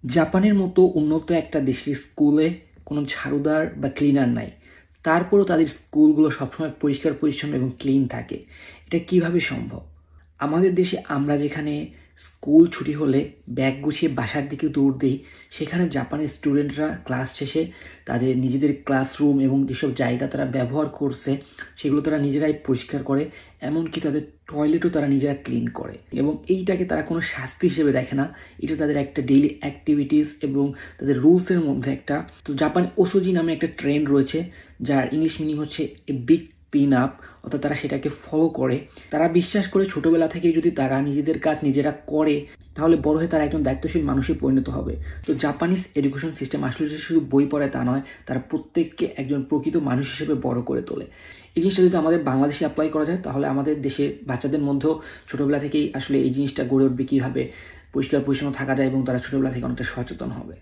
জাপানের মতো উন্নত একটা দেশের স্কুলে কোনো ঝাড়ুদার বা ক্লিনার নাই, তারপরও তাদের স্কুলগুলো সবসময় পরিষ্কার পরিচ্ছন্ন এবং ক্লিন থাকে। এটা কিভাবে সম্ভব? আমাদের দেশে আমরা যেখানে স্কুল ছুটি হলে ব্যাগ গুছিয়ে বাসার দিকে দৌড় দিই, সেখানে জাপানের স্টুডেন্টরা ক্লাস শেষে তাদের নিজেদের ক্লাসরুম এবং যেসব জায়গা তারা ব্যবহার করছে সেগুলো তারা নিজেরাই পরিষ্কার করে, এমনকি তাদের টয়লেটও তারা নিজেরা ক্লিন করে। এবং এইটাকে তারা কোনো শাস্তি হিসেবে দেখে না, এটা তাদের একটা ডেইলি অ্যাক্টিভিটিস এবং তাদের রুলসের মধ্যে একটা। তো জাপানে ওসোজি নামে একটা ট্রেন্ড রয়েছে, যার ইংলিশ মিনিং হচ্ছে এ বিগ ক্লিন আপ, অর্থাৎ তারা সেটাকে ফলো করে। তারা বিশ্বাস করে ছোটবেলা থেকে যদি তারা নিজেদের কাজ নিজেরা করে তাহলে বড় হয়ে তারা একজন দায়িত্বশীল মানুষে পরিণত হবে। তো জাপানিজ এডুকেশন সিস্টেম আসলে যে শুধু বই পড়ায় তা নয়, তারা প্রত্যেককে একজন প্রকৃত মানুষ হিসেবে বড় করে তোলে। এই জিনিসটা যদি আমাদের বাংলাদেশে অ্যাপ্লাই করা যায় তাহলে আমাদের দেশে বাচ্চাদের মধ্যেও ছোটবেলা থেকেই আসলে এই জিনিসটা গড়ে উঠবে, কিভাবে পরিষ্কার পরিচ্ছন্ন থাকা যায়, এবং তারা ছোটবেলা থেকে অনেকটা সচেতন হবে।